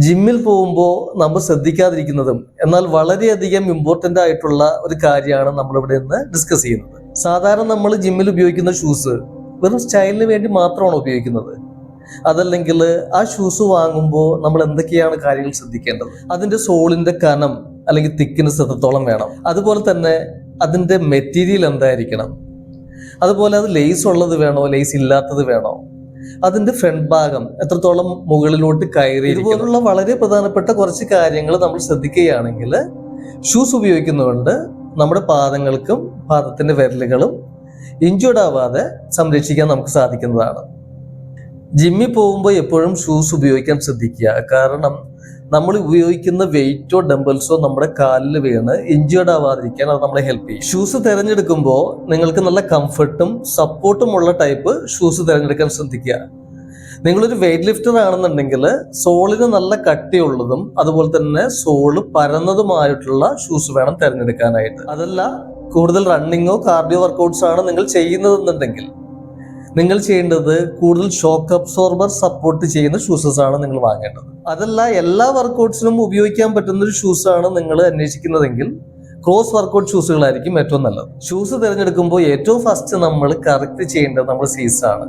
ജിമ്മിൽ പോകുമ്പോൾ നമ്മൾ ശ്രദ്ധിക്കാതിരിക്കുന്നതും എന്നാൽ വളരെയധികം ഇമ്പോർട്ടൻ്റ് ആയിട്ടുള്ള ഒരു കാര്യമാണ് നമ്മളിവിടെ നിന്ന് ഡിസ്കസ് ചെയ്യുന്നത്. സാധാരണ നമ്മൾ ജിമ്മിൽ ഉപയോഗിക്കുന്ന ഷൂസ് വെറും സ്റ്റൈലിന് വേണ്ടി മാത്രമാണ് ഉപയോഗിക്കുന്നത്. അതല്ലെങ്കിൽ ആ ഷൂസ് വാങ്ങുമ്പോൾ നമ്മൾ എന്തൊക്കെയാണ് കാര്യങ്ങൾ ശ്രദ്ധിക്കേണ്ടത്? അതിൻ്റെ സോളിൻ്റെ കനം അല്ലെങ്കിൽ തിക്നെസ് എത്രത്തോളം വേണം, അതുപോലെ തന്നെ അതിൻ്റെ മെറ്റീരിയൽ എന്തായിരിക്കണം, അതുപോലെ അത് ലേസ് ഉള്ളത് വേണോ ലേസ് ഇല്ലാത്തത് വേണോ, അതിന്റെ ഫ്രണ്ട് ഭാഗം എത്രത്തോളം മുകളിലോട്ട് കയറി, ഇതുപോലുള്ള വളരെ പ്രധാനപ്പെട്ട കുറച്ച് കാര്യങ്ങൾ നമ്മൾ ശ്രദ്ധിക്കുകയാണെങ്കിൽ ഷൂസ് ഉപയോഗിക്കുന്നതുകൊണ്ട് നമ്മുടെ പാദങ്ങൾക്കും പാദത്തിന്റെ വിരലുകളും ഇഞ്ചുർഡ് ആവാതെ സംരക്ഷിക്കാൻ നമുക്ക് സാധിക്കുന്നതാണ്. ജിമ്മിൽ പോകുമ്പോൾ എപ്പോഴും ഷൂസ് ഉപയോഗിക്കാൻ ശ്രദ്ധിക്കുക. കാരണം നമ്മൾ ഉപയോഗിക്കുന്ന വെയിറ്റോ ഡംബൽസോ നമ്മുടെ കാലിൽ വീണ് ഇഞ്ചേർഡ് ആവാതിരിക്കാൻ അത് നമ്മളെ ഹെൽപ്പ് ചെയ്യും. ഷൂസ് തിരഞ്ഞെടുക്കുമ്പോൾ നിങ്ങൾക്ക് നല്ല കംഫർട്ടും സപ്പോർട്ടും ഉള്ള ടൈപ്പ് ഷൂസ് തിരഞ്ഞെടുക്കാൻ ശ്രദ്ധിക്കുക. നിങ്ങളൊരു വെയിറ്റ് ലിഫ്റ്റർ ആണെന്നുണ്ടെങ്കിൽ സോളിന് നല്ല കട്ടിയുള്ളതും അതുപോലെ തന്നെ സോള് പരന്നതുമായിട്ടുള്ള ഷൂസ് വേണം തിരഞ്ഞെടുക്കാനായിട്ട്. അതല്ല കൂടുതൽ റണ്ണിങ്ങോ കാർഡിയോ വർക്കൗട്ട്സ് ആണ് നിങ്ങൾ ചെയ്യുന്നതെന്നുണ്ടെങ്കിൽ നിങ്ങൾ ചെയ്യേണ്ടത് കൂടുതൽ ഷോക്ക് അബ്സോർബർ സപ്പോർട്ട് ചെയ്യുന്ന ഷൂസസ് ആണ് നിങ്ങൾ വാങ്ങേണ്ടത്. അതല്ല എല്ലാ വർക്കൗട്ട്സിനും ഉപയോഗിക്കാൻ പറ്റുന്ന ഒരു ഷൂസാണ് നിങ്ങൾ അന്വേഷിക്കുന്നതെങ്കിൽ ക്രോസ് വർക്കൗട്ട് ഷൂസുകളായിരിക്കും ഏറ്റവും നല്ലത്. ഷൂസ് തിരഞ്ഞെടുക്കുമ്പോൾ ഏറ്റവും ഫസ്റ്റ് നമ്മൾ കറക്റ്റ് ചെയ്യേണ്ടത് നമ്മുടെ സൈസാണ്.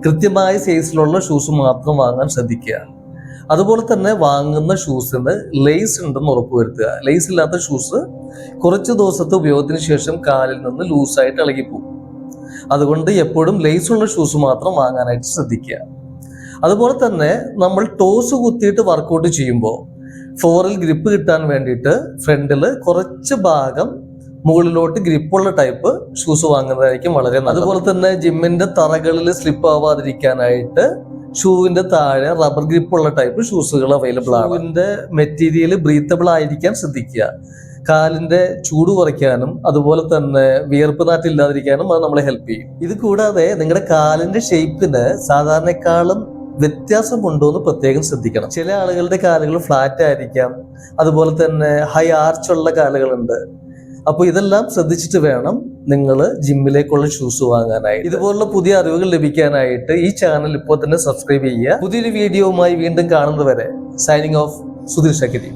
കൃത്യമായ സൈസിലുള്ള ഷൂസ് മാത്രം വാങ്ങാൻ ശ്രദ്ധിക്കുക. അതുപോലെ തന്നെ വാങ്ങുന്ന ഷൂസിന് ലേസ് ഉണ്ടെന്ന് ഉറപ്പുവരുത്തുക. ലേസ് ഇല്ലാത്ത ഷൂസ് കുറച്ച് ദിവസത്തെ ഉപയോഗത്തിന് ശേഷം കാലിൽ നിന്ന് ലൂസായിട്ട് ഇളകിപ്പോകും. അതുകൊണ്ട് എപ്പോഴും ലേസുള്ള ഷൂസ് മാത്രം വാങ്ങാനായിട്ട് ശ്രദ്ധിക്കുക. അതുപോലെ തന്നെ നമ്മൾ ടോസ് കുത്തിയിട്ട് വർക്കൗട്ട് ചെയ്യുമ്പോൾ ഫ്ലോറിൽ ഗ്രിപ്പ് കിട്ടാൻ വേണ്ടിയിട്ട് ഫ്രണ്ടിൽ കുറച്ച് ഭാഗം മുകളിലോട്ട് ഗ്രിപ്പുള്ള ടൈപ്പ് ഷൂസ് വാങ്ങുന്നതായിരിക്കും വളരെ നല്ലത്. അതുപോലെ തന്നെ ജിമ്മിന്റെ തറകളിൽ സ്ലിപ്പ് ആവാതിരിക്കാനായിട്ട് ഷൂവിന്റെ താഴെ റബ്ബർ ഗ്രിപ്പുള്ള ടൈപ്പ് ഷൂസുകൾ അവൈലബിൾ ആണ്. ഷൂവിന്റെ മെറ്റീരിയൽ ബ്രീത്തബിൾ ആയിരിക്കാൻ ശ്രദ്ധിക്കുക. കാലിന്റെ ചൂട് കുറയ്ക്കാനും അതുപോലെ തന്നെ വിയർപ്പ് നാറ്റില്ലാതിരിക്കാനും അത് നമ്മളെ ഹെൽപ്പ് ചെയ്യും. ഇത് കൂടാതെ നിങ്ങളുടെ കാലിന്റെ ഷേപ്പിന് സാധാരണക്കാളും വ്യത്യാസമുണ്ടോ എന്ന് പ്രത്യേകം ശ്രദ്ധിക്കണം. ചില ആളുകളുടെ കാലുകൾ ഫ്ലാറ്റ് ആയിരിക്കാം, അതുപോലെ തന്നെ ഹൈ ആർച്ചുള്ള കാലുകളുണ്ട്. അപ്പോൾ ഇതെല്ലാം ശ്രദ്ധിച്ചിട്ട് വേണം നിങ്ങൾ ജിമ്മിലേക്കുള്ള ഷൂസ് വാങ്ങാനായിട്ട്. ഇതുപോലുള്ള പുതിയ അറിവുകൾ ലഭിക്കാനായിട്ട് ഈ ചാനൽ ഇപ്പോൾ തന്നെ സബ്സ്ക്രൈബ് ചെയ്യുക. പുതിയൊരു വീഡിയോവുമായി വീണ്ടും കാണുന്നതുവരെ സൈനിങ് ഓഫ് സുധീർ ഷക്കരി.